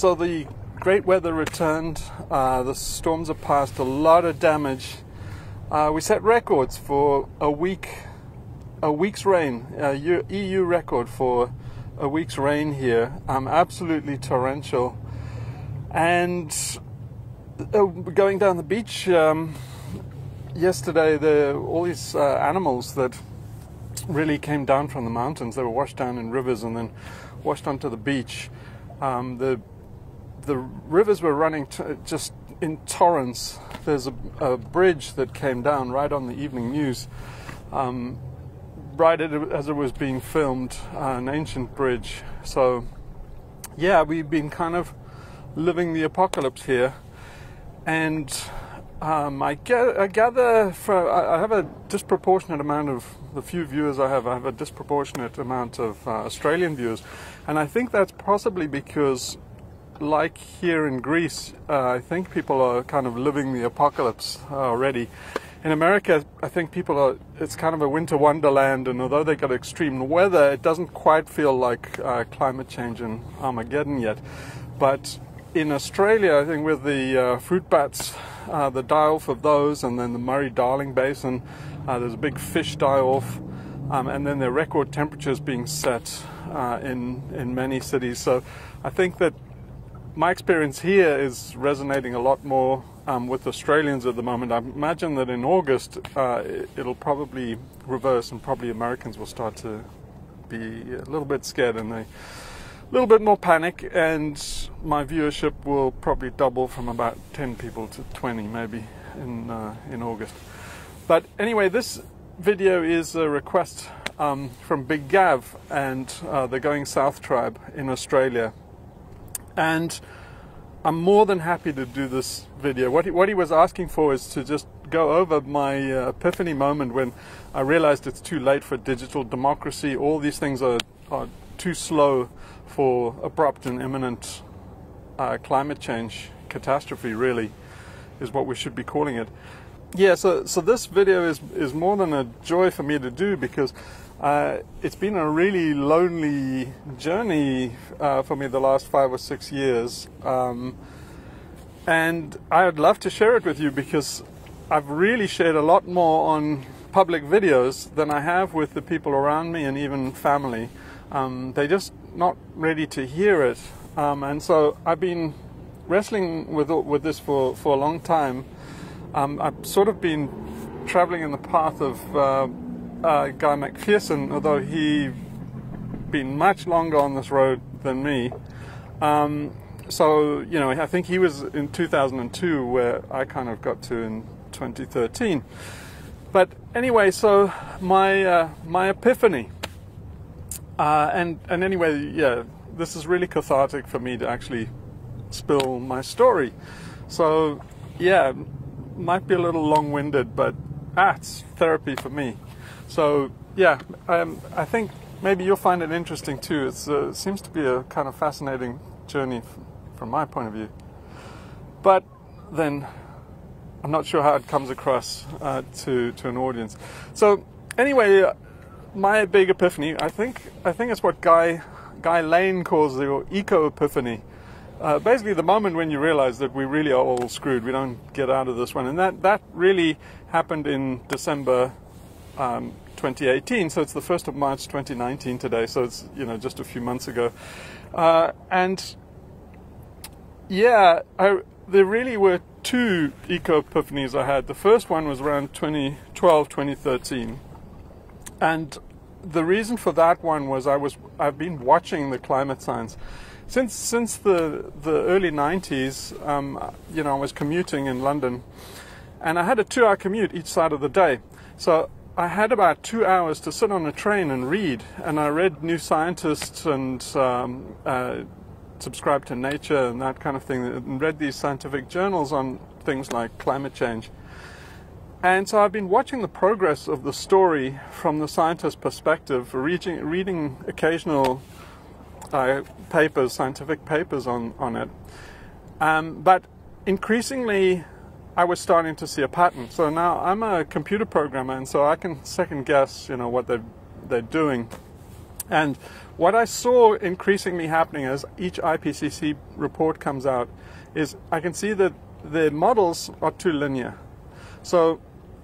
So the great weather returned. The storms have passed, a lot of damage. We set records for a week's rain, EU record for a week's rain here. Absolutely torrential. And going down the beach yesterday, all these animals that really came down from the mountains, they were washed down in rivers and then washed onto the beach. The rivers were running just in torrents. There's a bridge that came down right on the evening news, right as it was being filmed, an ancient bridge. So yeah, we've been kind of living the apocalypse here. And I gather I have a disproportionate amount of the few viewers I have a disproportionate amount of Australian viewers, and I think that's possibly because, like here in Greece, I think people are kind of living the apocalypse already. In America, I think it's kind of a winter wonderland, and although they got extreme weather, it doesn't quite feel like climate change and Armageddon yet. But in Australia, I think with the fruit bats, the die-off of those, and then the Murray-Darling Basin, there's a big fish die-off, and then there are record temperatures being set in many cities. So I think that my experience here is resonating a lot more with Australians at the moment. I imagine that in August it'll probably reverse, and probably Americans will start to be a little bit scared and a little bit more panic, and my viewership will probably double from about 10 people to 20 maybe in August. But anyway, this video is a request from Big Gav and the Going South tribe in Australia. And I'm more than happy to do this video. What he was asking for is to just go over my epiphany moment when I realized it's too late for digital democracy. All these things are too slow for abrupt and imminent climate change catastrophe, really, is what we should be calling it. Yeah, so this video is more than a joy for me to do, because it's been a really lonely journey for me the last 5 or 6 years, and I'd love to share it with you, because I've really shared a lot more on public videos than I have with the people around me and even family. They're just not ready to hear it, and so I've been wrestling with this for a long time. I've sort of been traveling in the path of Guy McPherson, although he's been much longer on this road than me. So, you know, I think he was in 2002 where I kind of got to in 2013. But anyway, so my epiphany. And anyway, yeah, this is really cathartic for me to actually spill my story. So, yeah, might be a little long-winded, but it's therapy for me. So, yeah, I think maybe you'll find it interesting too. It seems to be a kind of fascinating journey from my point of view. But then, I'm not sure how it comes across to an audience. So, anyway, my big epiphany, I think it's what Guy Lane calls the eco-epiphany. Basically the moment when you realize that we really are all screwed, we don't get out of this one. And that really happened in December 2018, so it's the 1st of March 2019 today, so it's, you know, just a few months ago. And yeah, there really were two eco-epiphanies I had. The first one was around 2012, 2013. And the reason for that one was I've been watching the climate science since the early 90s. You know, I was commuting in London, and I had a 2-hour commute each side of the day. So I had about 2 hours to sit on a train and read, and I read New Scientist and subscribed to Nature and that kind of thing, and read these scientific journals on things like climate change. And so I've been watching the progress of the story from the scientist perspective, reading occasional papers, scientific papers on it. But increasingly, I was starting to see a pattern. So now I'm a computer programmer, and so I can second guess, you know, what they're doing. And what I saw increasingly happening as each IPCC report comes out is I can see that the models are too linear. So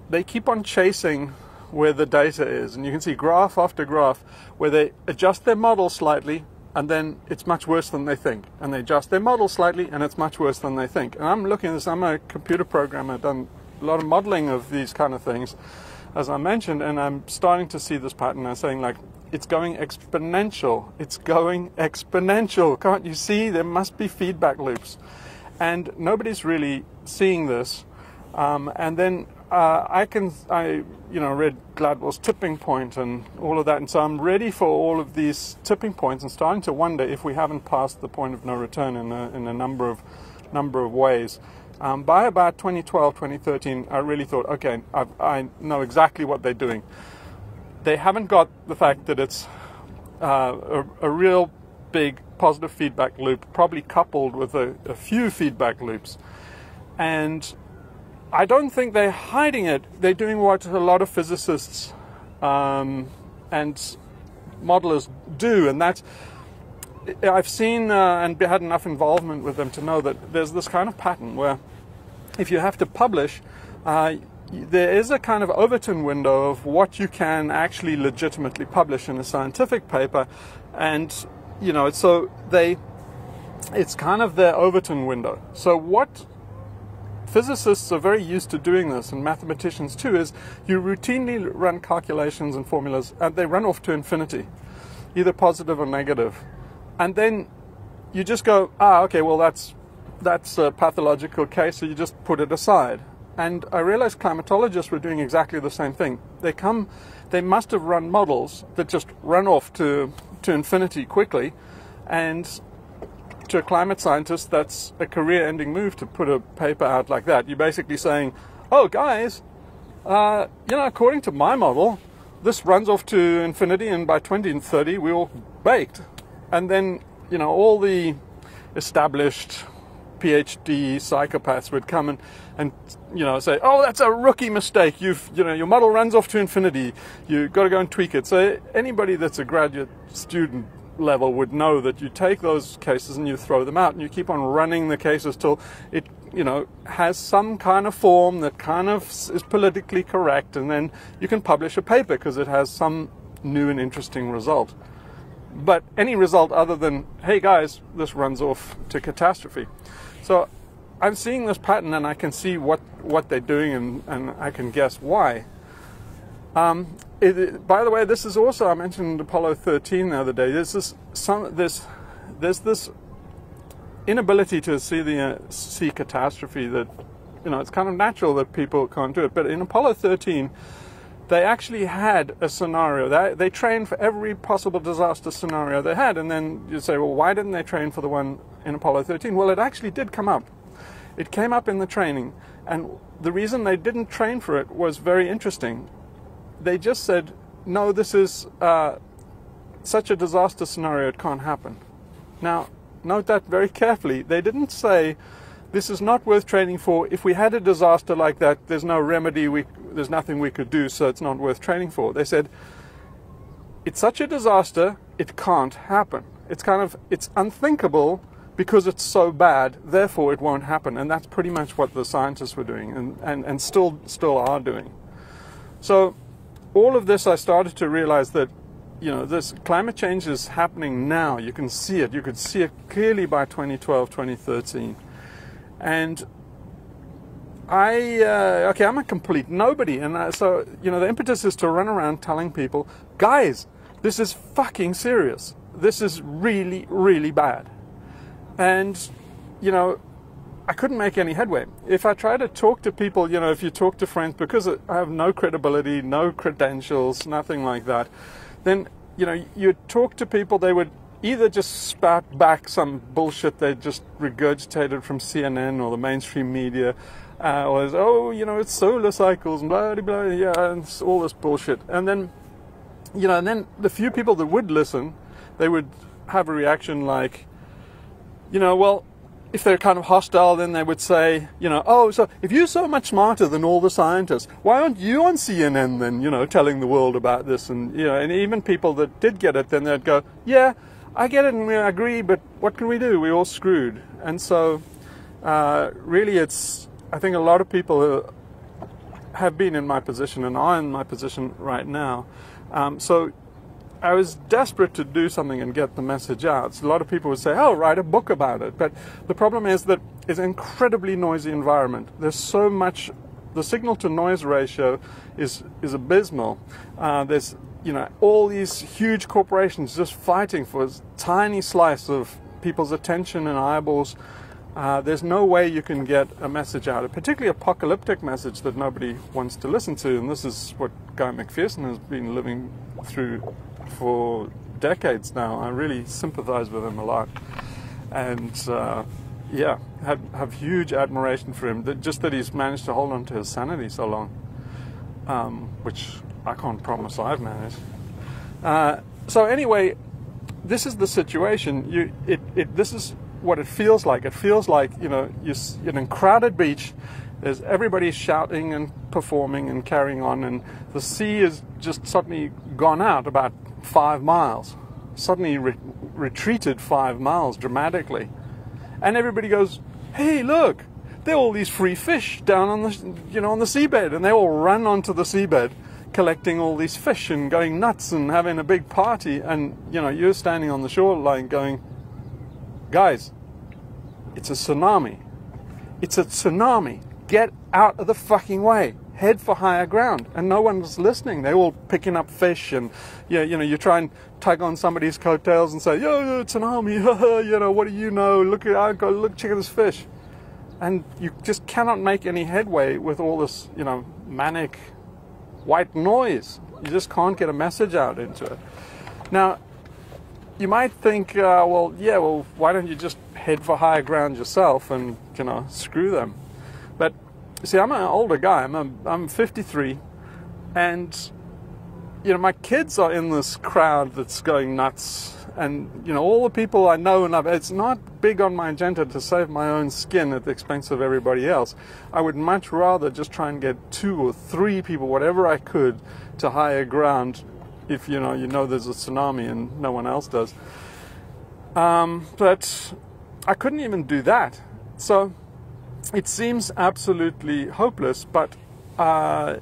they keep on chasing where the data is. And you can see graph after graph where they adjust their model slightly and then it's much worse than they think. And they adjust their model slightly and it's much worse than they think. And I'm looking at this, I'm a computer programmer, I've done a lot of modeling of these kind of things, as I mentioned, and I'm starting to see this pattern. I'm saying, like, it's going exponential. It's going exponential. Can't you see? There must be feedback loops. And nobody's really seeing this. And then I read Gladwell's tipping point and all of that. And so I'm ready for all of these tipping points and starting to wonder if we haven't passed the point of no return in a number of ways. By about 2012, 2013, I really thought, okay, I know exactly what they're doing. They haven't got the fact that it's a real big positive feedback loop, probably coupled with a few feedback loops. And I don't think they're hiding it. They're doing what a lot of physicists and modelers do, and that's, I've seen and had enough involvement with them to know that there's this kind of pattern where if you have to publish, there is a kind of Overton window of what you can actually legitimately publish in a scientific paper, and so it's kind of their Overton window. So what physicists are very used to doing this, and mathematicians too, is you routinely run calculations and formulas and they run off to infinity, either positive or negative. And then you just go, okay, well that's a pathological case, so you just put it aside. And I realized climatologists were doing exactly the same thing. They must have run models that just run off to infinity quickly, and to a climate scientist, that's a career-ending move to put a paper out like that. You're basically saying, oh guys, according to my model, this runs off to infinity, and by 2030 we're all baked. And then, all the established PhD psychopaths would come and say, oh, that's a rookie mistake. Your model runs off to infinity. You've got to go and tweak it. So anybody that's a graduate student level would know that you take those cases and you throw them out, and you keep on running the cases till it has some kind of form that kind of is politically correct, and then you can publish a paper because it has some new and interesting result. But any result other than, hey guys, this runs off to catastrophe. So I'm seeing this pattern, and I can see what they're doing, and I can guess why. By the way, this is also, I mentioned Apollo 13 the other day. There's this inability to see catastrophe that, it's kind of natural that people can't do it. But in Apollo 13, they actually had a scenario. They trained for every possible disaster scenario they had. And then you say, well, why didn't they train for the one in Apollo 13? Well, it actually did come up. It came up in the training. And the reason they didn't train for it was very interesting. They just said, no, this is such a disaster scenario, it can't happen. Now, note that very carefully. They didn't say, this is not worth training for. If we had a disaster like that, there's no remedy, there's nothing we could do, so it's not worth training for. They said, it's such a disaster, it can't happen. It's unthinkable because it's so bad, therefore it won't happen. And that's pretty much what the scientists were doing and still are doing. So all of this, I started to realize that, this climate change is happening now. You can see it. You could see it clearly by 2012, 2013. And I'm a complete nobody. And so, the impetus is to run around telling people, guys, this is fucking serious. This is really, really bad. And, I couldn't make any headway. If I try to talk to people, if you talk to friends, because I have no credibility, no credentials, nothing like that, then, you talk to people, they would either just spat back some bullshit they just regurgitated from CNN or the mainstream media, or it's solar cycles and blah, blah, blah, yeah, and all this bullshit. And then, and then the few people that would listen, they would have a reaction like, well, if they're kind of hostile, then they would say, you know, oh, so if you're so much smarter than all the scientists, why aren't you on CNN then, you know, telling the world about this? And, you know, and even people that did get it, then they'd go, yeah, I get it and we agree, but what can we do? We're all screwed. And so really I think a lot of people who have been in my position and are in my position right now. So I was desperate to do something and get the message out. So a lot of people would say, oh, write a book about it. But the problem is that it's an incredibly noisy environment. There's so much, the signal to noise ratio is abysmal. There's, you know, all these huge corporations just fighting for a tiny slice of people's attention and eyeballs. There's no way you can get a message out, a particularly apocalyptic message that nobody wants to listen to. And this is what Guy McPherson has been living through for decades now. I really sympathize with him a lot. And yeah, have huge admiration for him, just that he's managed to hold on to his sanity so long, which I can't promise I've managed. So anyway, this is the situation. This is what it feels like. It feels like, you know, you're in a crowded beach. There's everybody shouting and performing and carrying on, and the sea has just suddenly gone out about 5 miles, suddenly retreated 5 miles dramatically, and everybody goes, hey, look, there are all these free fish down on the, you know, on the seabed, and they all run onto the seabed collecting all these fish and going nuts and having a big party. And, you know, you're standing on the shoreline going, guys, it's a tsunami. It's a tsunami. Get out of the fucking way. Head for higher ground. And no one's listening. They're all picking up fish, and you know, you try and tug on somebody's coattails and say, yo, tsunami, you know, what do you know? Look, check out this fish. And you just cannot make any headway with all this, you know, manic white noise. You just can't get a message out into it. Now, you might think, well, yeah, well, why don't you just head for higher ground yourself and, you know, screw them? But see, I'm an older guy. I'm 53, and you know, my kids are in this crowd that's going nuts, and you know, all the people I know and love. It's not big on my agenda to save my own skin at the expense of everybody else. I would much rather just try and get 2 or 3 people, whatever I could, to higher ground. If you know there's a tsunami and no one else does. But I couldn't even do that. So it seems absolutely hopeless. But yeah,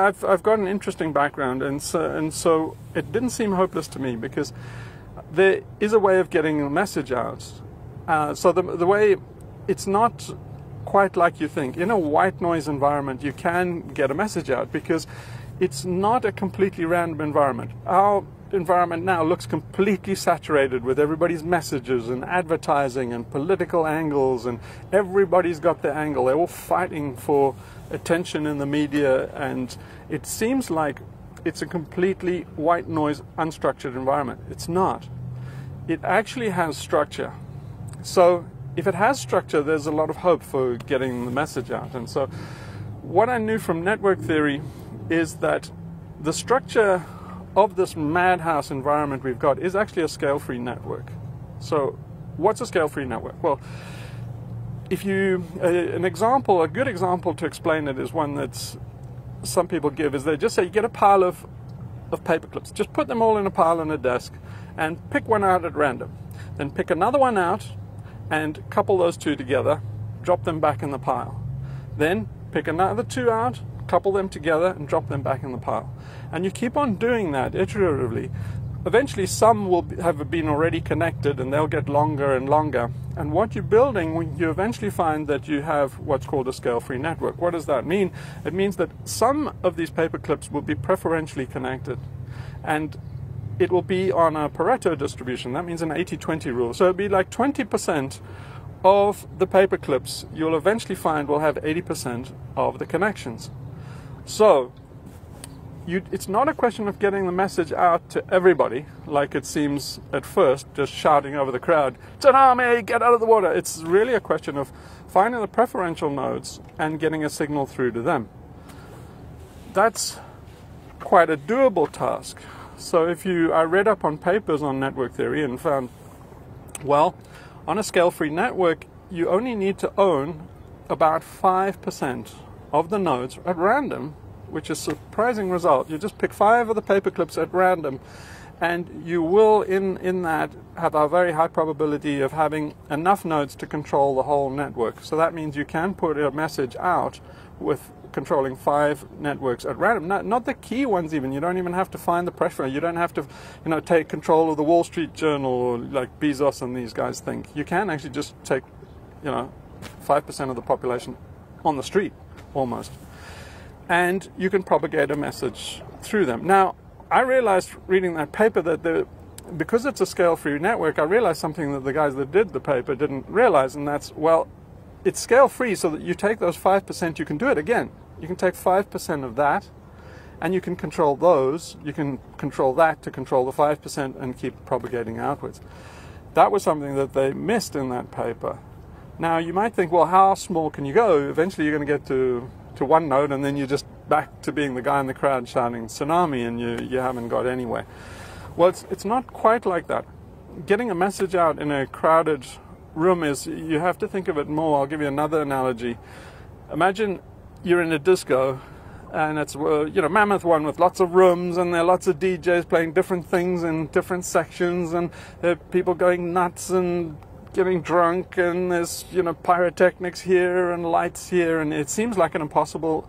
I've got an interesting background, and so it didn't seem hopeless to me, because there is a way of getting a message out. So the way, it's not quite like you think. In a white noise environment, you can get a message out, because it's not a completely random environment. Our environment now looks completely saturated with everybody's messages and advertising and political angles, and everybody's got their angle. They're all fighting for attention in the media, and it seems like it's a completely white noise, unstructured environment. It's not. It actually has structure. So if it has structure, there's a lot of hope for getting the message out. And so what I knew from network theory is that the structure of this madhouse environment we've got is actually a scale-free network. So what's a scale-free network? Well, if you, a good example to explain it is one that some people give, is they just say, you get a pile of paper clips, just put them all in a pile on a desk and pick one out at random. Then pick another one out and couple those 2 together, drop them back in the pile. Then pick another 2 out, couple them together and drop them back in the pile. And you keep on doing that iteratively. Eventually some will have been already connected, and they'll get longer and longer. And what you're building, you eventually find that you have what's called a scale-free network. What does that mean? It means that some of these paper clips will be preferentially connected, and it will be on a Pareto distribution. That means an 80-20 rule. So it'll be like 20% of the paper clips you'll eventually find will have 80% of the connections. So it's not a question of getting the message out to everybody, like it seems at first, just shouting over the crowd, tsunami, get out of the water. It's really a question of finding the preferential nodes and getting a signal through to them. That's quite a doable task. So I read up on papers on network theory and found, well, On a scale-free network, you only need to own about 5% of the nodes at random, which is a surprising result. You just pick 5 of the paper clips at random, and you will, in that, have a very high probability of having enough nodes to control the whole network. So that means you can put a message out with controlling 5 networks at random. Not the key ones even. You don't even have to find the pressure. You don't have to, take control of the Wall Street Journal, or like Bezos and these guys think. You can actually just take, 5% of the population on the street, almost. And you can propagate a message through them. Now, I realized reading that paper that because it's a scale-free network, I realized something that the guys that did the paper didn't realize, and that's, well, it's scale-free, so that you take those 5%, you can do it again. You can take 5% of that, and you can control those. You can control that to control the 5% and keep propagating outwards. That was something that they missed in that paper. Now, you might think, well, how small can you go? Eventually, you're going to get to one node, and then you're just back to being the guy in the crowd shouting tsunami, and you haven't got anywhere. Well, it's not quite like that. Getting a message out in a crowded room is, you have to think of it more. I'll give you another analogy. Imagine you're in a disco, and it's mammoth one with lots of rooms, and there are lots of DJs playing different things in different sections, and there are people going nuts and getting drunk, and there's pyrotechnics here and lights here, and it seems like impossible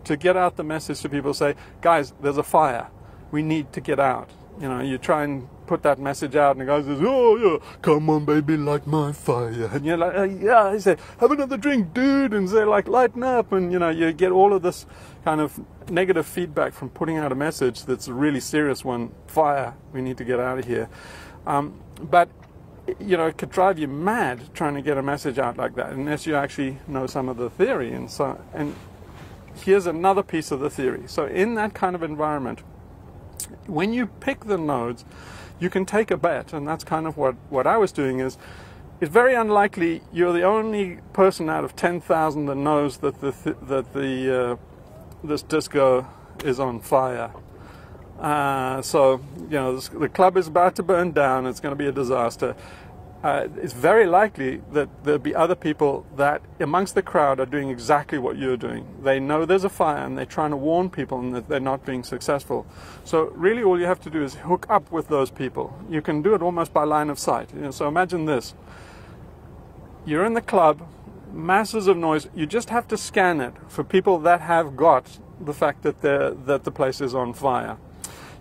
to get out the message to people. Say, guys, there's a fire, we need to get out. You try and put that message out, and the guy says, oh yeah, come on baby, light my fire, and you're like, yeah. He said, have another drink, dude, and say, like, lighten up, and you get all of this kind of negative feedback from putting out a message that's a really serious one. Fire, we need to get out of here. But it could drive you mad trying to get a message out like that, unless you actually know some of the theory. And here's another piece of the theory. So in that kind of environment, when you pick the nodes, you can take a bet, and that's kind of what I was doing. Is it's very unlikely you're the only person out of 10,000 that knows that this disco is on fire. So the club is about to burn down. It's going to be a disaster. It's very likely that there'll be other people that amongst the crowd are doing exactly what you're doing. They know there's a fire, and they're trying to warn people, and that they're not being successful. So really all you have to do is hook up with those people. You can do it almost by line of sight. So imagine this. You're in the club, masses of noise. You just have to scan it for people that have got the fact that the place is on fire.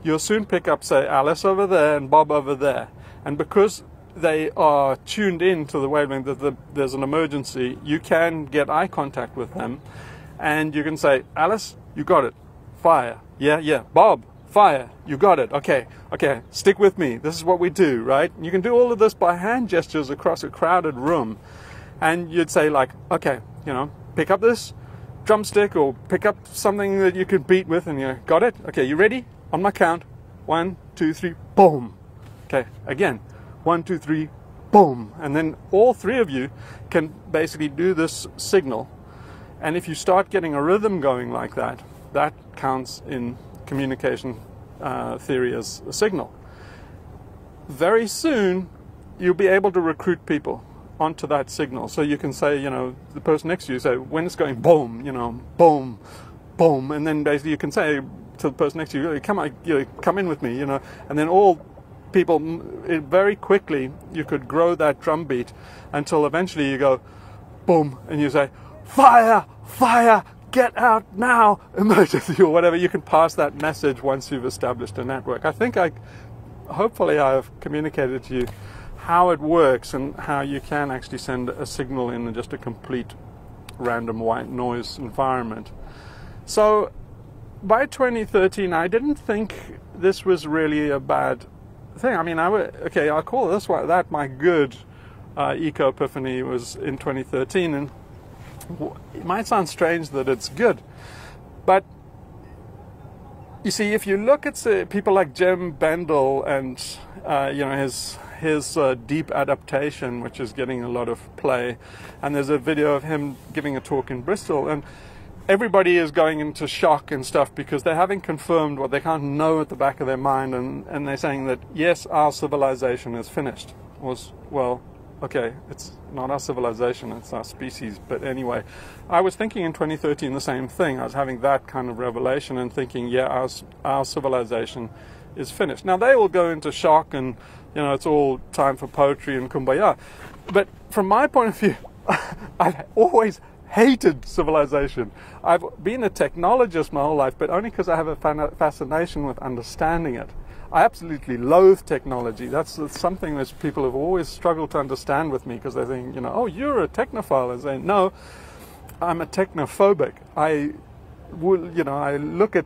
You'll soon pick up, say, Alice over there and Bob over there. And because they are tuned in to the wavelength that there's an emergency, you can get eye contact with them. And you can say, Alice, you got it. Fire. Yeah. Bob, fire. You got it. Okay. Stick with me. This is what we do, right? You can do all of this by hand gestures across a crowded room. And you'd say, like, okay, pick up this drumstick, or pick up something that you could beat with, and you got it? Okay, you ready? On my count, 1, 2, 3, boom. Okay, again, 1, 2, 3, boom. And then all 3 of you can basically do this signal. And if you start getting a rhythm going like that, that counts in communication theory as a signal. Very soon, you'll be able to recruit people onto that signal. So you can say, the person next to you, say, when it's going boom, boom, boom. And then basically you can say to the person next to you, come in with me, and then all people, very quickly you could grow that drum beat until eventually you go boom, and you say, fire, fire, get out now, emergency, or whatever. You can pass that message once you've established a network. I think hopefully I've communicated to you how it works and how you can actually send a signal in just a complete random white noise environment. So by 2013, I didn't think this was really a bad thing. I mean, I'll call that my good eco-epiphany was in 2013, and it might sound strange that it's good, but you see, if you look at people like Jim Bendel and his deep adaptation, which is getting a lot of play, and there's a video of him giving a talk in Bristol, and everybody is going into shock and stuff because they haven't confirmed what they can't know at the back of their mind, and they're saying that, yes, our civilization is finished. Well, okay, it's not our civilization, it's our species. But anyway, I was thinking in 2013 the same thing. I was having that kind of revelation and thinking, yeah, our civilization is finished. Now, they will go into shock and, it's all time for poetry and kumbaya. But from my point of view, I've always hated civilization. I've been a technologist my whole life, but only because I have a fascination with understanding it. I absolutely loathe technology. That's something that people have always struggled to understand with me, because they think, oh, you're a technophile. I say, no, I'm a technophobic. I look at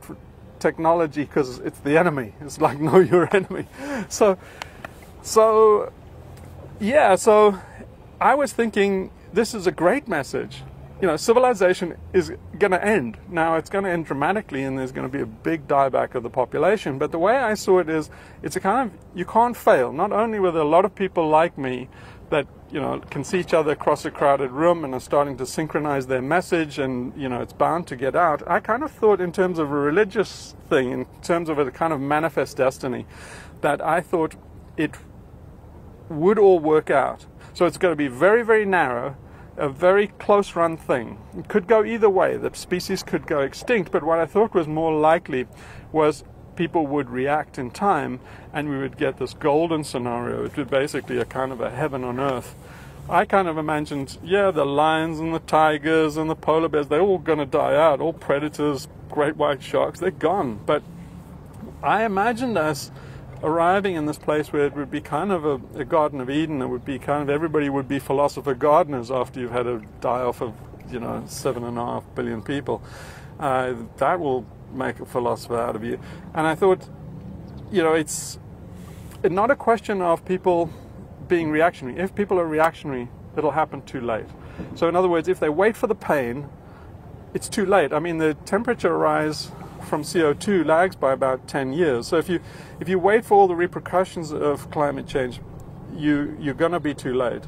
technology because it's the enemy. It's like, no, you're enemy. So I was thinking, this is a great message. Civilization is going to end. Now, it's going to end dramatically, and there's going to be a big dieback of the population. But the way I saw it is, it's a kind of, you can't fail. Not only with a lot of people like me that, can see each other across a crowded room and are starting to synchronize their message, and, it's bound to get out. I kind of thought in terms of a religious thing, in terms of a kind of manifest destiny, that I thought it would all work out. So it's going to be very, very narrow, a very close-run thing. It could go either way. The species could go extinct, but what I thought was more likely was people would react in time, and we would get this golden scenario. It would basically a kind of a heaven on earth. I kind of imagined, the lions and the tigers and the polar bears, they're all going to die out. All predators, great white sharks, they're gone. But I imagined us arriving in this place where it would be kind of a Garden of Eden. It would be kind of, everybody would be philosopher gardeners after you've had a die-off of 7.5 billion people. That will make a philosopher out of you. And I thought, it's not a question of people being reactionary. If people are reactionary, it'll happen too late. So in other words, if they wait for the pain, it's too late. I mean, the temperature rise from CO2 lags by about 10 years. So if you wait for all the repercussions of climate change, you're going to be too late.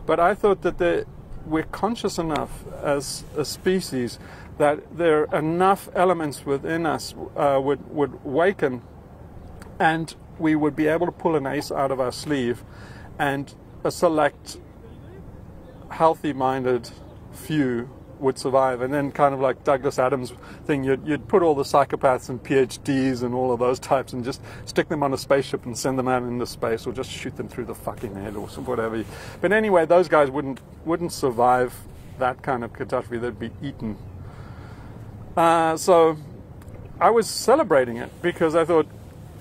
But I thought that we're conscious enough as a species that there are enough elements within us would waken, and we would be able to pull an ace out of our sleeve, and a select healthy-minded few would survive. And then, kind of like Douglas Adams' thing, you'd put all the psychopaths and PhDs and all of those types and just stick them on a spaceship and send them out into space, or just shoot them through the fucking head or whatever. But anyway, those guys wouldn't survive that kind of catastrophe. They'd be eaten. So I was celebrating it, because I thought,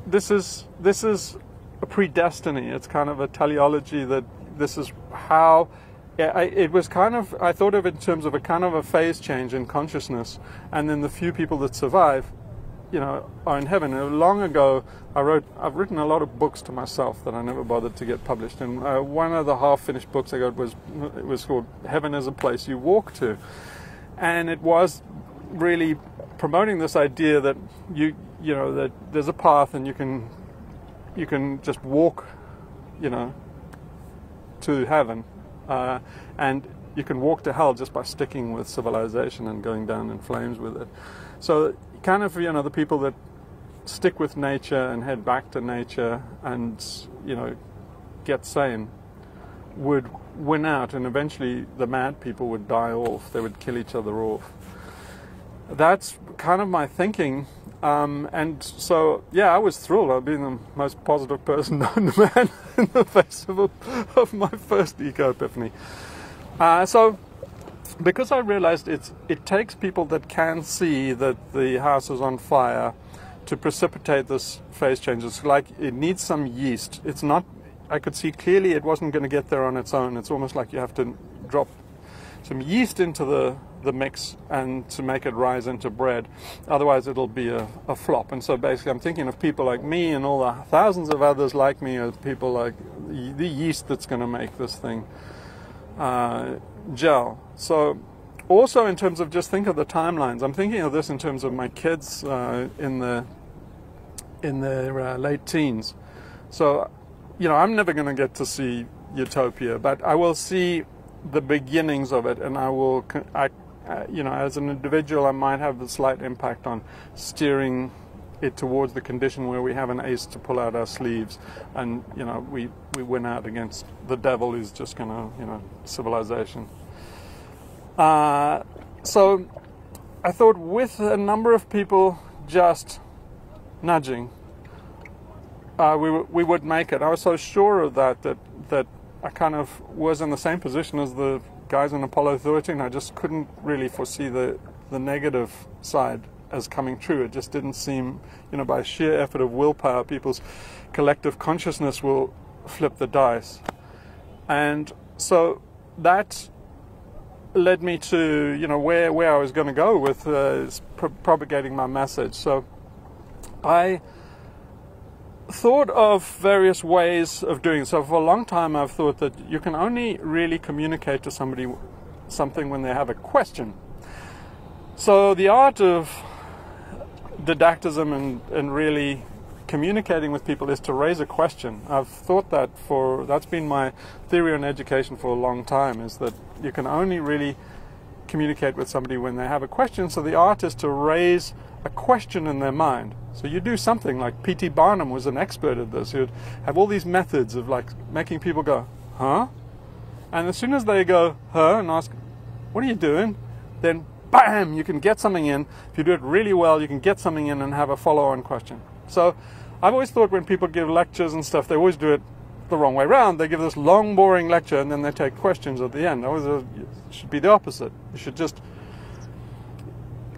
this is a predestiny. It's kind of a teleology that this is how. It was kind of, I thought of it in terms of a kind of a phase change in consciousness, and then the few people that survive, are in heaven. And long ago, I've written a lot of books to myself that I never bothered to get published. And one of the half-finished books I got was called "Heaven is a Place You Walk to," and it was really promoting this idea that that there's a path, and you can just walk, to heaven. And you can walk to hell just by sticking with civilization and going down in flames with it. So kind of, the people that stick with nature and head back to nature and, get sane would win out, and eventually the mad people would die off. They would kill each other off. That's kind of my thinking. And so, I was thrilled. I've been the most positive person known to man in the face of my first eco-epiphany. So, because I realized it takes people that can see that the house is on fire to precipitate this phase change. It's like it needs some yeast. It's not, I could see clearly it wasn't going to get there on its own. It's almost like you have to drop some yeast into the mix and to make it rise into bread. Otherwise it'll be a flop. And so basically I'm thinking of people like me and all the thousands of others like me as people like the yeast that's going to make this thing gel. So also in terms of, just think of the timelines. I'm thinking of this in terms of my kids in their late teens. So, I'm never going to get to see utopia, but I will see the beginnings of it, and I as an individual, I might have a slight impact on steering it towards the condition where we have an ace to pull out our sleeves, and we win out against the devil, who's just gonna civilization. So I thought, with a number of people just nudging, we would make it. I was so sure of that I kind of was in the same position as the guys on Apollo 13. I just couldn't really foresee the negative side as coming true. It just didn't seem, by sheer effort of willpower, people's collective consciousness will flip the dice. And so that led me to, where I was going to go with propagating my message. So I thought of various ways of doing so. For a long time I've thought that you can only really communicate to somebody something when they have a question. So the art of didactism and really communicating with people is to raise a question. I've thought that's been my theory on education for a long time, is that you can only really communicate with somebody when they have a question. So the art is to raise a question in their mind. So you do something like P.T. Barnum was an expert at this. He would have all these methods of making people go, huh? And as soon as they go, huh, and ask, what are you doing? Then bam, you can get something in. If you do it really well, you can get something in and have a follow-on question. So I've always thought when people give lectures and stuff, they always do it the wrong way around. They give this long, boring lecture and then they take questions at the end. It should be the opposite. You should just,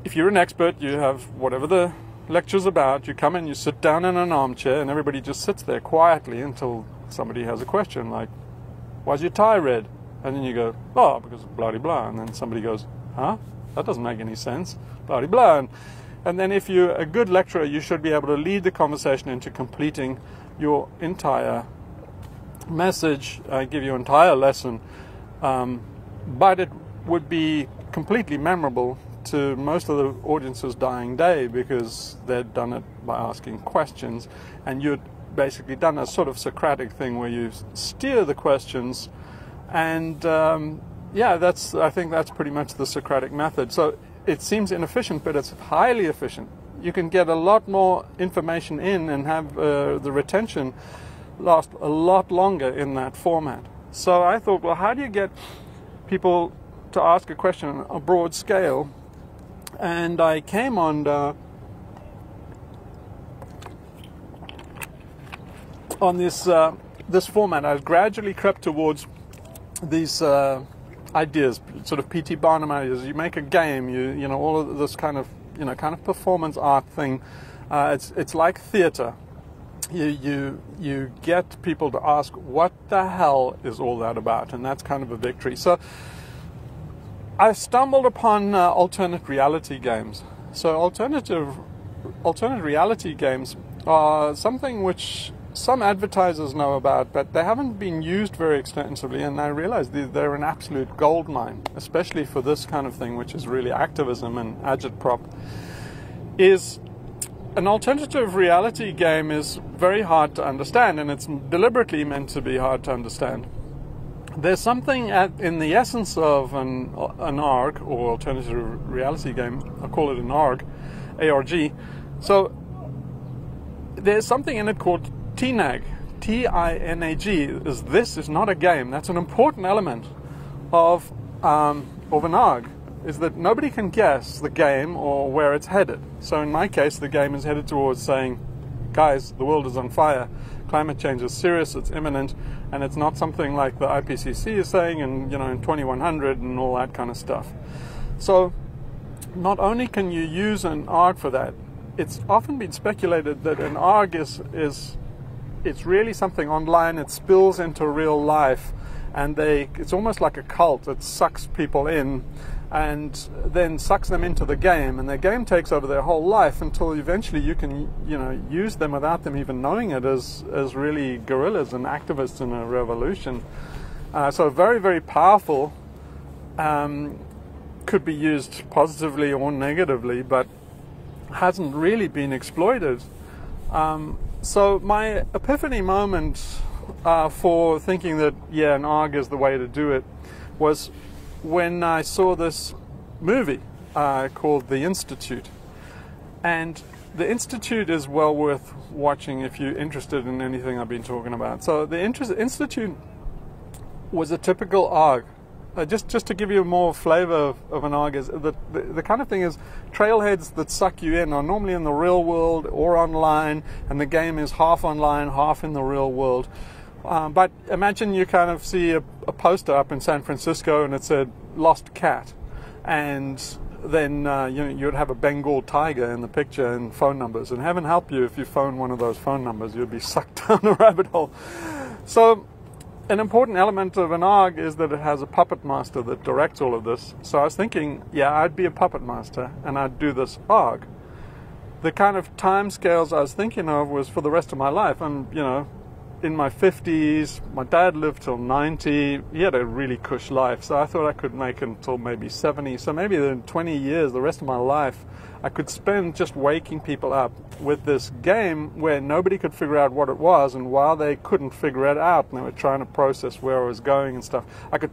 if you're an expert, you have whatever the lecture's about, you come in, you sit down in an armchair, and everybody just sits there quietly until somebody has a question, like, why's your tie red? And then you go, oh, because of blah, blah, blah. And then somebody goes, huh? That doesn't make any sense. Blah, blah, blah. And then if you're a good lecturer, you should be able to lead the conversation into completing your entire message, give your entire lesson. But it would be completely memorable to most of the audience's dying day, because they'd done it by asking questions, and you'd basically done a sort of Socratic thing where you steer the questions, and I think that's pretty much the Socratic method. So it seems inefficient, but it's highly efficient. You can get a lot more information in and have the retention last a lot longer in that format. So I thought, well, how do you get people to ask a question on a broad scale? And I came on this format. I gradually crept towards these ideas, sort of P.T. Barnum ideas. You make a game, you know, all of this kind of performance art thing. It's like theater. You get people to ask, what the hell is all that about? And that's kind of a victory. So I stumbled upon alternate reality games. So alternate reality games are something which some advertisers know about, but they haven't been used very extensively, and I realized they're an absolute goldmine, especially for this kind of thing, which is really activism and agitprop. Is an alternative reality game is very hard to understand, and it's deliberately meant to be hard to understand. There's something in the essence of an ARG, or alternative reality game. I call it an ARG, A-R-G. So there's something in it called TINAG, T-I-N-A-G. This is not a game. That's an important element of an ARG, is that nobody can guess the game or where it's headed. So in my case, the game is headed towards saying, guys, the world is on fire. Climate change is serious, it's imminent, and it's not something like the IPCC is saying in 2100 and all that kind of stuff. So not only can you use an ARG for that, it's often been speculated that an ARG it's really something online. It spills into real life, and it's almost like a cult. It sucks people in and then sucks them into the game, and the game takes over their whole life until eventually you can use them without them even knowing it as really guerrillas and activists in a revolution. So very, very powerful, could be used positively or negatively, but hasn't really been exploited. So my epiphany moment for thinking that, an ARG is the way to do it, was when I saw this movie called The Institute. And The Institute is well worth watching if you're interested in anything I've been talking about. So the Institute was a typical ARG. Just to give you more flavor of an ARG, is the kind of thing is trailheads that suck you in are normally in the real world or online, and the game is half online, half in the real world. But imagine you kind of see a poster up in San Francisco and it said "Lost Cat," and then you'd have a Bengal tiger in the picture and phone numbers. And heaven help you if you phone one of those phone numbers, you'd be sucked down a rabbit hole. So an important element of an ARG is that it has a puppet master that directs all of this. So I was thinking, yeah, I'd be a puppet master and I'd do this ARG. The kind of time scales I was thinking of was for the rest of my life. I'm, in my 50s. My dad lived till 90. He had a really cush life, so I thought I could make it until maybe 70. So maybe in 20 years, the rest of my life, I could spend just waking people up with this game where nobody could figure out what it was, and while they couldn't figure it out and they were trying to process where I was going and stuff, I could,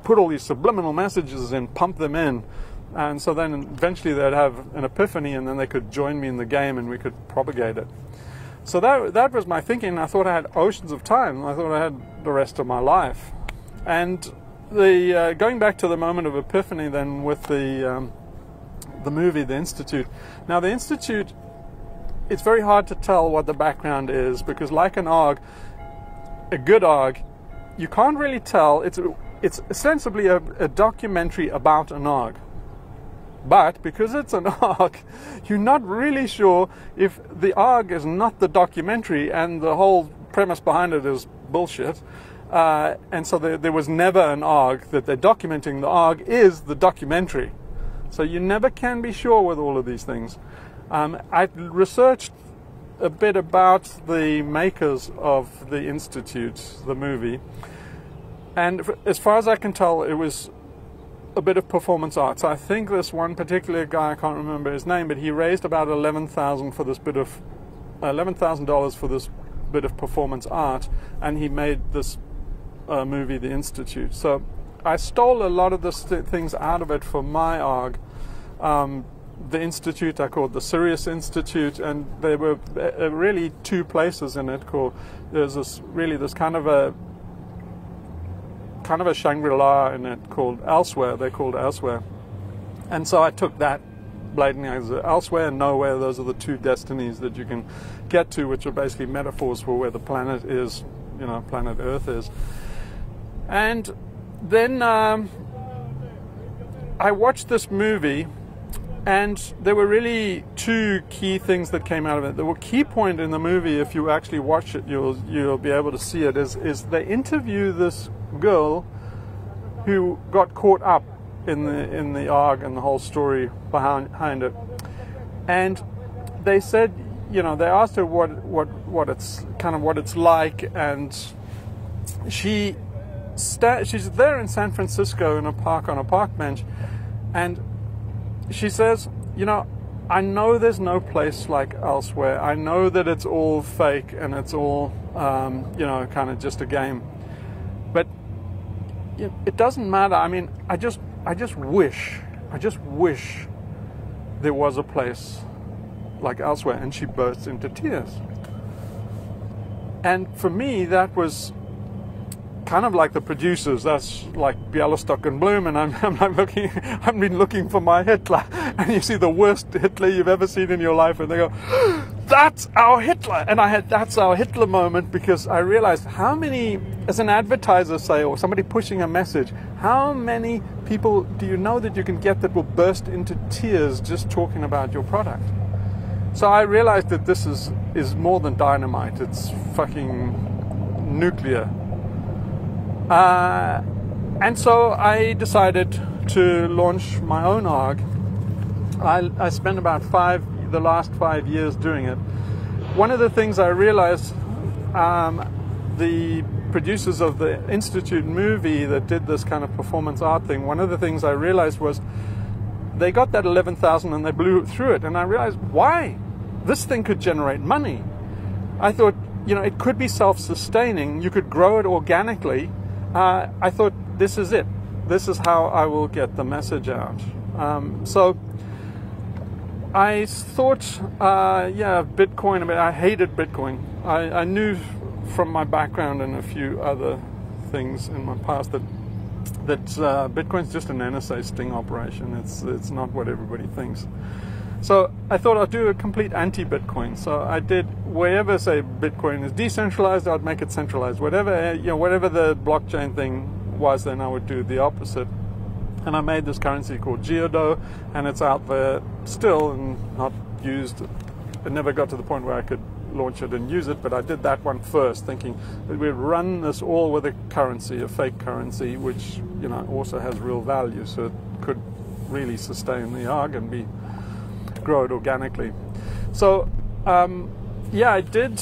put all these subliminal messages in, pump them in, and so then eventually they'd have an epiphany, and then they could join me in the game and we could propagate it. So that was my thinking. I thought I had oceans of time. I thought I had the rest of my life. And the going back to the moment of epiphany then with the movie, The Institute. Now, The Institute, it's very hard to tell what the background is, because like an ARG, a good ARG, you can't really tell. It's ostensibly a documentary about an ARG. But because it's an ARG, you're not really sure if the ARG is not the documentary and the whole premise behind it is bullshit. And so there was never an ARG that they're documenting. The ARG is the documentary. So you never can be sure with all of these things. I researched a bit about the makers of The Institute, the movie. And as far as I can tell, it was a bit of performance art. So I think this one particular guy, I can't remember his name, but he raised about $11,000 for this bit of $11,000 for this bit of performance art, and he made this movie, The Institute. So I stole a lot of the things out of it for my ARG. The Institute I called the Sirius Institute, and there were really two places in it called. There's this kind of a Shangri-La in it called Elsewhere. They're called Elsewhere. And so I took that blatantly as Elsewhere and Nowhere. Those are the two destinies that you can get to, which are basically metaphors for where the planet is, planet Earth is. And then I watched this movie, and there were really two key things that came out of it. The key point in the movie, if you actually watch it, you'll be able to see it, is they interview this girl who got caught up in the ARG and the whole story behind it, and they said, they asked her what it's like, and she's there in San Francisco in a park on a park bench, and she says, I know there's no place like Elsewhere. I know that it's all fake and it's all kind of just a game. But it doesn't matter. I mean, I just wish there was a place like Elsewhere. And she bursts into tears. And for me, that was kind of like the producers. That's like Bialystok and Bloom, and I'm like I've been looking for my Hitler, and you see the worst Hitler you've ever seen in your life, and they go, that's our Hitler. And I had that's our Hitler moment, because I realized how many, as an advertiser, say, or somebody pushing a message, how many people do you know that you can get that will burst into tears just talking about your product? So I realized that this is more than dynamite. It's fucking nuclear. And so I decided to launch my own ARG. I spent about the last 5 years doing it. One of the things I realized, the producers of the Institute movie that did this kind of performance art thing, one of the things I realized was they got that 11,000 and they blew through it. And I realized, why? This thing could generate money. I thought, it could be self-sustaining. You could grow it organically. I thought, this is it. this is how I will get the message out. So I thought, yeah, Bitcoin. I mean, I hated Bitcoin. I knew from my background and a few other things in my past that Bitcoin's just an NSA sting operation. It's not what everybody thinks. So I thought I'd do a complete anti-Bitcoin. So I did, wherever, say, Bitcoin is decentralized, I'd make it centralized. Whatever, whatever the blockchain thing was, then I would do the opposite. And I made this currency called Geodo, and it's out there still and not used. It never got to the point where I could launch it and use it, but I did that one first, thinking that we'd run this all with a currency, a fake currency, which also has real value, so it could really sustain the ARG and grow it organically. So yeah, I did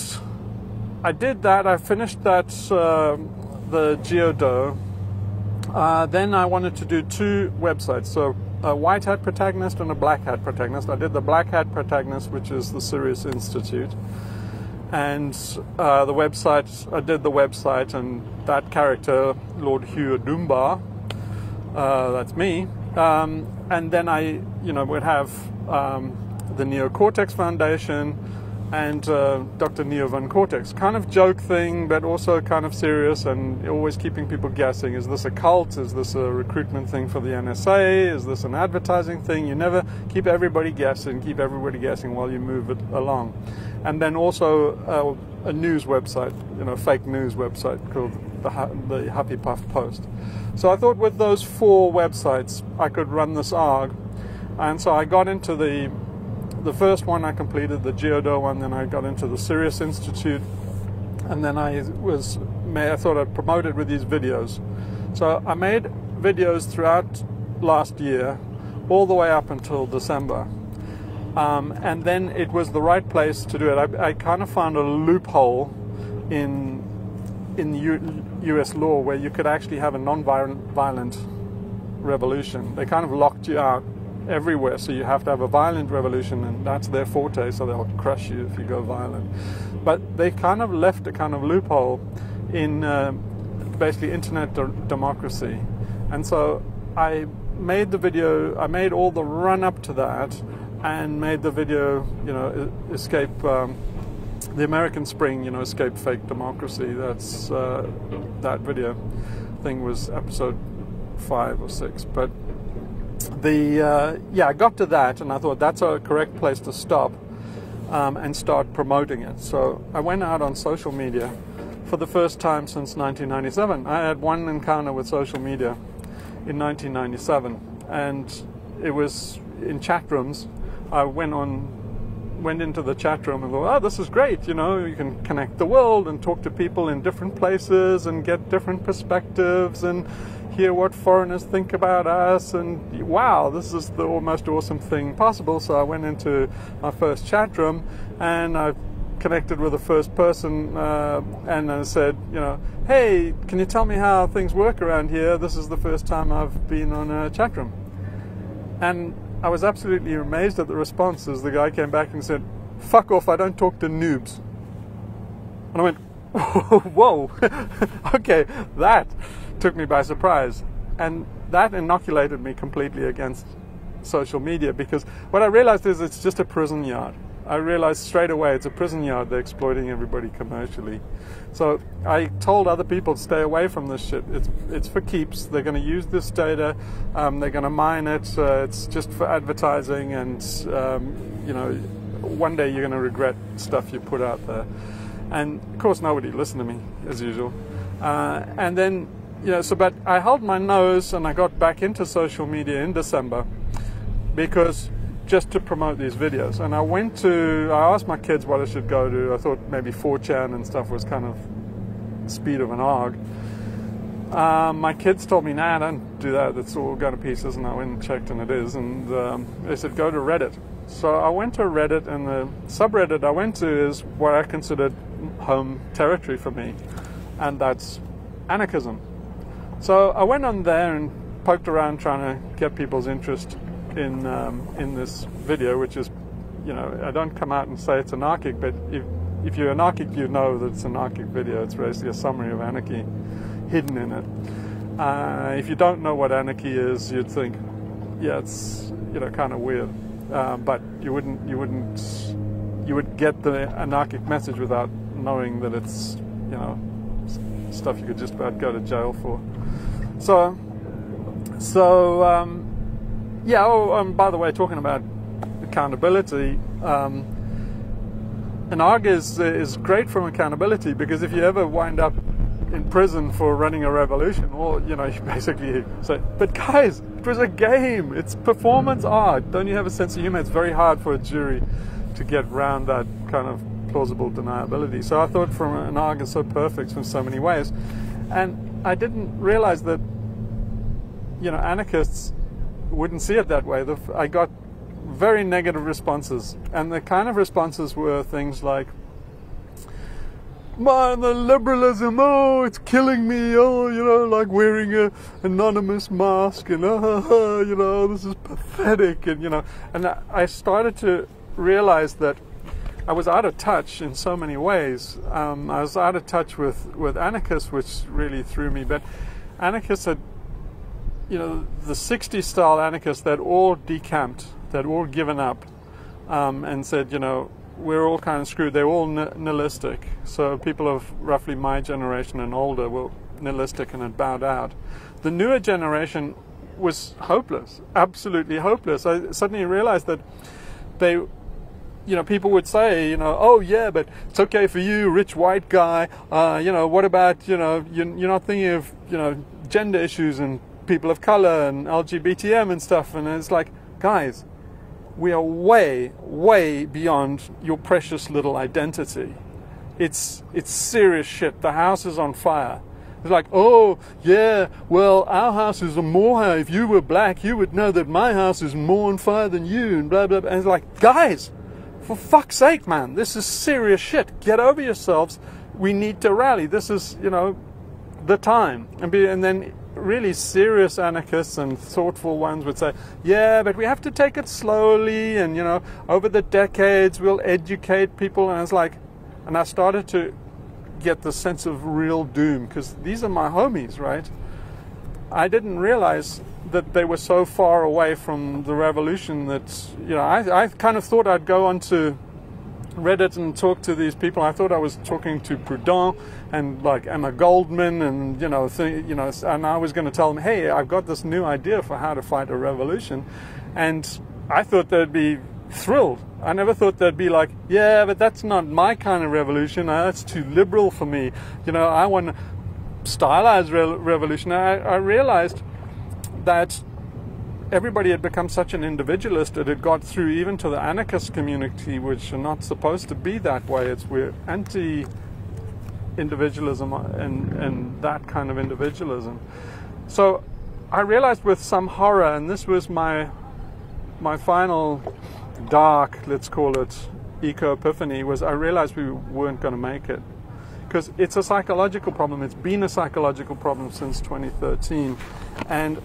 that. I finished that, the Geodo. Then I wanted to do 2 websites, so a white hat protagonist and a black hat protagonist. I did the black hat protagonist, which is the Sirius Institute, and the website, I did the website, and that character, Lord Hugh Dumbar, that's me, and then I would have the Neocortex Foundation and Dr. Neo von Cortex. Kind of joke thing, but also kind of serious, and always keeping people guessing. Is this a cult? Is this a recruitment thing for the NSA? Is this an advertising thing? You never keep everybody guessing while you move it along. And then also a news website, fake news website called the Happy Puff Post. So I thought with those 4 websites, I could run this ARG. And so I got into the first one I completed, the Geodo one, then I got into the Sirius Institute, and then I thought I'd promote it with these videos. So I made videos throughout last year, all the way up until December. And then it was the right place to do it. I kind of found a loophole in US law where you could actually have a non-violent revolution. They kind of locked you out everywhere, so you have to have a violent revolution, and that's their forte, so they'll crush you if you go violent. But they kind of left a kind of loophole in basically internet democracy. And so I made the video, I made all the run up to that, and made the video, escape the American Spring, escape fake democracy. That's that video thing was episode 5 or 6, but I got to that, and I thought that's a correct place to stop and start promoting it. So I went out on social media for the first time since 1997. I had one encounter with social media in 1997, and it was in chat rooms. I went into the chat room and thought, oh, this is great, you can connect the world and talk to people in different places and get different perspectives and hear what foreigners think about us, and wow, this is the most awesome thing possible. So I went into my first chat room and I connected with the first person and I said, hey, can you tell me how things work around here? This is the first time I've been on a chat room. And I was absolutely amazed at the responses. The guy came back and said, fuck off, I don't talk to noobs. And I went, whoa, okay, that took me by surprise. And that inoculated me completely against social media, because what I realized is it's just a prison yard. I realized straight away it's a prison yard. They're exploiting everybody commercially. So I told other people to stay away from this shit. It's for keeps. They're going to use this data. They're going to mine it. It's just for advertising, and one day you're going to regret stuff you put out there. And of course nobody listened to me as usual. And then but I held my nose and I got back into social media in December, because just to promote these videos. And I asked my kids what I should go to. I thought maybe 4chan and stuff was kind of speed of an ARG. My kids told me, nah, don't do that, it's all going to pieces. And I went and checked, and it is. And they said, go to Reddit. So I went to Reddit, and the subreddit I went to is what I considered home territory for me, and that's anarchism. So I went on there and poked around trying to get people's interest in this video, which is, I don't come out and say it's anarchic, but if you're anarchic, you know that it's an anarchic video. It's basically a summary of anarchy hidden in it. If you don't know what anarchy is, you'd think, yeah, it's kind of weird, but you would get the anarchic message without knowing that it's stuff you could just about go to jail for. By the way, talking about accountability, an ARG is great from accountability, because if you ever wind up in prison for running a revolution, well, you basically say, but guys, it was a game, it's performance art, don't you have a sense of humor? It's very hard for a jury to get around that kind of plausible deniability. So I thought from an ARG is so perfect in so many ways, and I didn't realize that anarchists wouldn't see it that way. I got very negative responses, and the kind of responses were things like, man, the liberalism, oh, it's killing me, oh, like wearing a anonymous mask, and this is pathetic, and I started to realize that I was out of touch in so many ways. I was out of touch with anarchists, which really threw me. But anarchists had, the 60s style anarchists, that all decamped, that all given up, and said, we're all kind of screwed. They're all nihilistic. So people of roughly my generation and older were nihilistic and had bowed out. The newer generation was hopeless, absolutely hopeless. I suddenly realized that they, people would say, oh yeah, but it's okay for you, rich white guy. What about, you're not thinking of, gender issues and people of color and LGBTM and stuff. And it's like, guys, we are way, way beyond your precious little identity. It's serious shit. The house is on fire. It's like, oh, yeah, well, our house is more. If you were black, you would know that my house is more on fire than you, and blah, blah, blah. And it's like, guys, for fuck's sake, man, this is serious shit. Get over yourselves. We need to rally. This is, the time. And then really serious anarchists and thoughtful ones would say, yeah, but we have to take it slowly, and over the decades we'll educate people. And it's like, and I started to get the sense of real doom, because these are my homies, right? I didn't realize that they were so far away from the revolution that I kind of thought I'd go onto Reddit and talk to these people. I thought I was talking to Proudhon and like Emma Goldman, and and I was going to tell them, hey, I've got this new idea for how to fight a revolution, and I thought they'd be thrilled. I never thought they'd be like, yeah, but that's not my kind of revolution. That's too liberal for me. I want stylized revolution. I realized that everybody had become such an individualist that it got through even to the anarchist community, which are not supposed to be that way. We're anti-individualism and that kind of individualism. So I realized with some horror, and this was my final dark, let's call it, eco-epiphany, was I realized we weren't going to make it. Because it's a psychological problem. It's been a psychological problem since 2013. And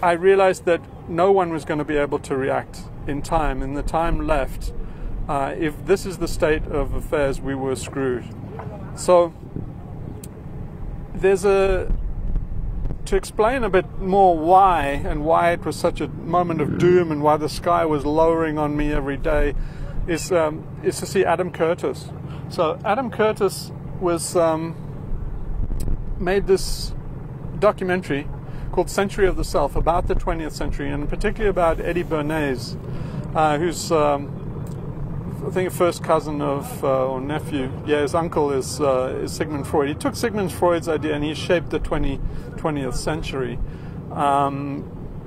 I realized that no one was going to be able to react in time. In the time left, if this is the state of affairs, we were screwed. So to explain a bit more why, and why it was such a moment of doom, and why the sky was lowering on me every day, is to see Adam Curtis. So Adam Curtis was made this documentary called Century of the Self, about the 20th century, and particularly about Eddie Bernays, who's I think a first cousin of, or nephew, his uncle is Sigmund Freud. He took Sigmund Freud's idea and he shaped the 20th century.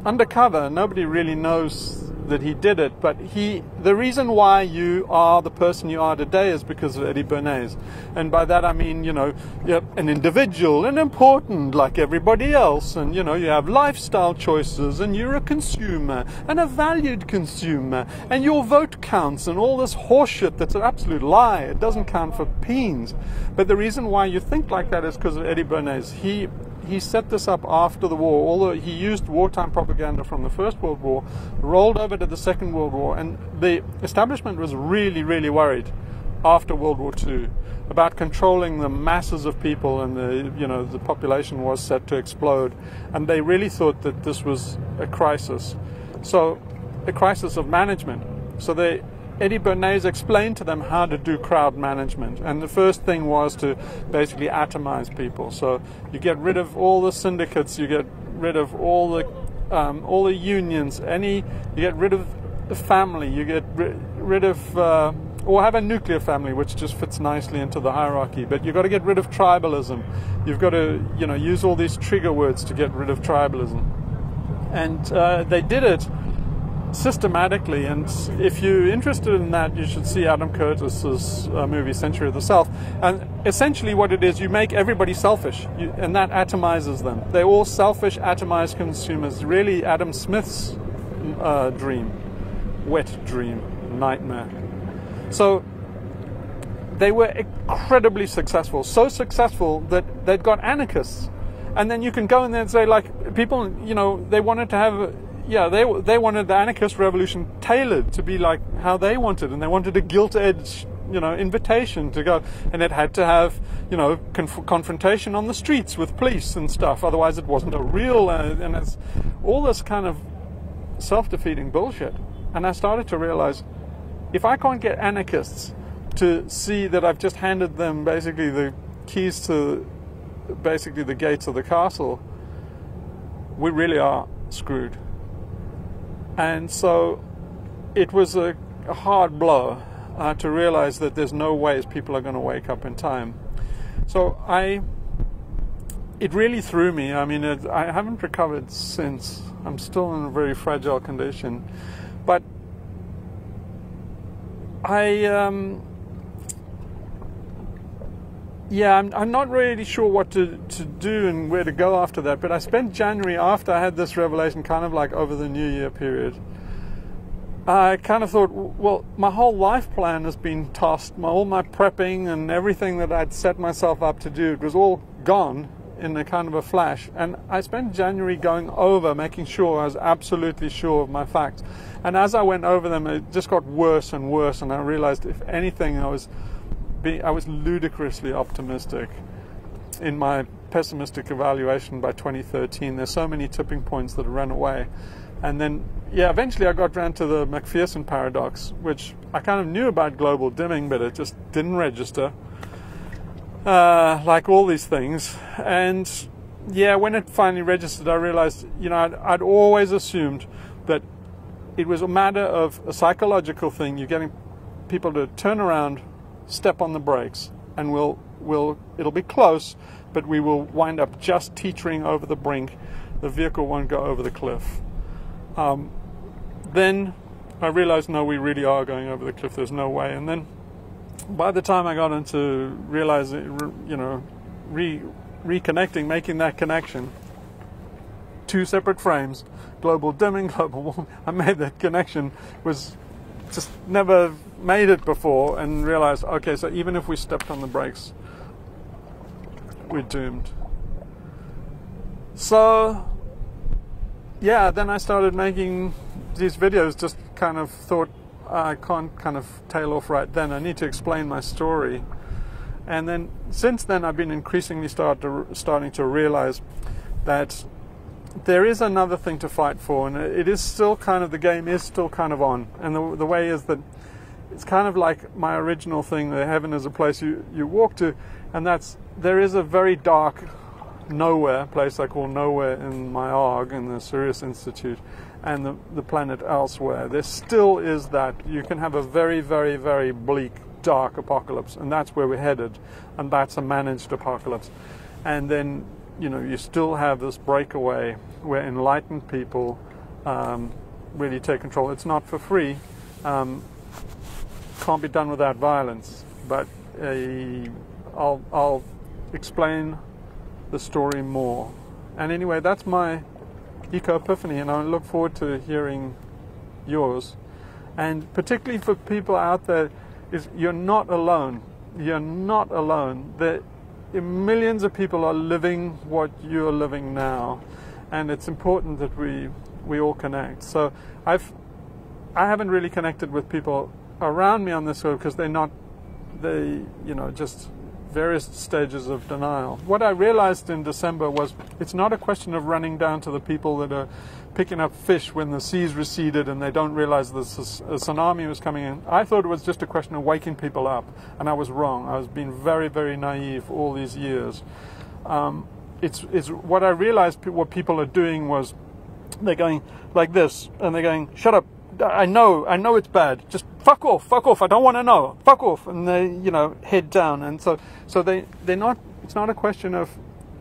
Undercover, nobody really knows that he did it, but the reason why you are the person you are today is because of Eddie Bernays. And by that I mean, you're an individual and important like everybody else, and you have lifestyle choices, and you're a consumer and a valued consumer, and your vote counts, and all this horseshit that's an absolute lie. It doesn't count for peens. But the reason why you think like that is because of Eddie Bernays. He set this up after the war, although he used wartime propaganda from the First World War, rolled over to the Second World War, and the establishment was really, really worried after World War II, about controlling the masses of people, and the population was set to explode, and they really thought that this was a crisis. So a crisis of management. So Eddie Bernays explained to them how to do crowd management, and the first thing was to basically atomize people. So you get rid of all the syndicates, you get rid of all the unions, you get rid of the family, you get rid of or have a nuclear family, which just fits nicely into the hierarchy. But you've got to get rid of tribalism. You've got to use all these trigger words to get rid of tribalism, and they did it systematically. And if you're interested in that, you should see Adam Curtis's movie Century of the Self. And essentially what it is, you make everybody selfish, and that atomizes them. They're all selfish, atomized consumers. Really Adam Smith's dream, wet dream, nightmare. So they were incredibly successful, so successful that they'd got anarchists. And then you can go in there and say, like, people, they wanted to have, they wanted the anarchist revolution tailored to be like how they wanted, and they wanted a gilt-edged, invitation to go, and it had to have, confrontation on the streets with police and stuff. Otherwise, it wasn't a real, and it's all this kind of self-defeating bullshit. And I started to realize, if I can't get anarchists to see that I've just handed them basically the keys to basically the gates of the castle, we really are screwed. And so it was a hard blow to realize that there's no ways people are going to wake up in time. So it really threw me. I mean, I haven't recovered since. I'm still in a very fragile condition. But I'm not really sure what to do and where to go after that, but I spent January, after I had this revelation, kind of like over the New Year period. I kind of thought, well, my whole life plan has been tossed, all my prepping and everything that I'd set myself up to do, it was all gone in a kind of a flash. And I spent January going over, making sure I was absolutely sure of my facts. And as I went over them, it just got worse and worse, and I realized, if anything, I was ludicrously optimistic in my pessimistic evaluation by 2013. There's so many tipping points that ran away. And then, eventually I got around to the McPherson paradox, which I kind of knew about global dimming, but it just didn't register. Like all these things. And when it finally registered, I realized, I'd always assumed that it was a matter of a psychological thing. You're getting people to turn around, step on the brakes, and it'll be close, but we will wind up just teetering over the brink. The vehicle won't go over the cliff. Then I realized, no, we really are going over the cliff. There's no way. And then by the time I got into realizing, reconnecting, making that connection, two separate frames, global dimming, global warming, I made that connection, was just never made it before, and realized, okay, so even if we stepped on the brakes, we're doomed. So then I started making these videos, just kind of thought, I can't kind of tail off right then, I need to explain my story. And then since then I've been increasingly starting to realize that there is another thing to fight for, and it is still kind of, the game is still kind of on. And the way is that it's kind of like my original thing, that heaven is a place you walk to, and there is a very dark nowhere, place I call nowhere, in my ARG, in the Sirius Institute, and the planet elsewhere. There still is that. You can have a very, very, very bleak, dark apocalypse, and that's where we're headed, and that's a managed apocalypse. And then, you still have this breakaway where enlightened people really take control. It's not for free, can't be done without violence, but I'll explain the story more. And anyway, that's my eco-epiphany, and I look forward to hearing yours. And particularly for people out there, you're not alone. You're not alone. Millions of people are living what you're living now, and it's important that we all connect. So I haven't really connected with people around me on this road, because they're you know, just various stages of denial. What I realized in December was it's not a question of running down to the people that are picking up fish when the seas receded and they don't realize a tsunami was coming in. I thought it was just a question of waking people up, and I was wrong. I was being very, very naive all these years. It's what I realized what people are doing was they're going like this, and they're going, shut up, I know it's bad, just fuck off, I don't want to know, fuck off, and they, you know, head down. And so they're not, it's not a question of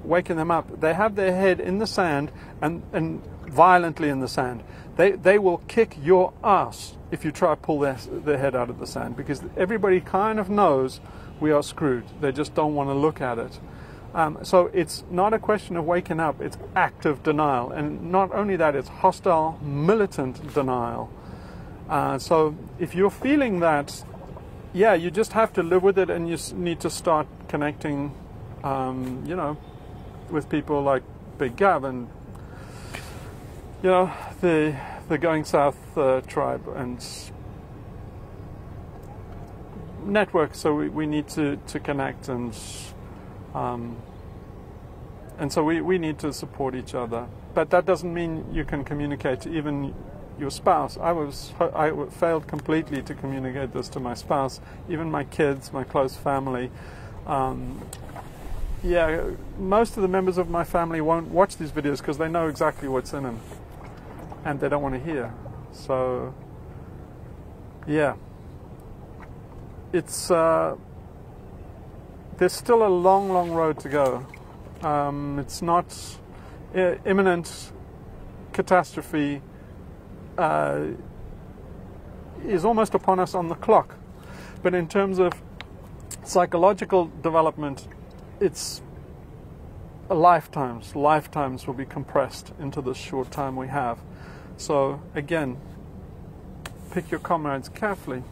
waking them up. They have their head in the sand and violently in the sand. They will kick your ass if you try to pull their head out of the sand, because everybody kind of knows we are screwed. They just don't want to look at it. So it's not a question of waking up, it's active denial. And not only that, it's hostile, militant denial. So if you're feeling that, yeah, you just have to live with it, and you need to start connecting, you know, with people like Big Gav and, you know, the Going South tribe and network. So we need to connect, and so we need to support each other. But that doesn't mean you can communicate to even your spouse. I failed completely to communicate this to my spouse, even my kids, my close family. Yeah, most of the members of my family won't watch these videos because they know exactly what's in them, and they don't want to hear. So, yeah, it's there's still a long, long road to go. It's not imminent catastrophe is almost upon us on the clock. But in terms of psychological development, it's lifetimes will be compressed into this short time we have. So again, pick your comrades carefully.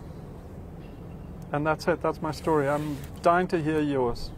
And that's it, that's my story. I'm dying to hear yours.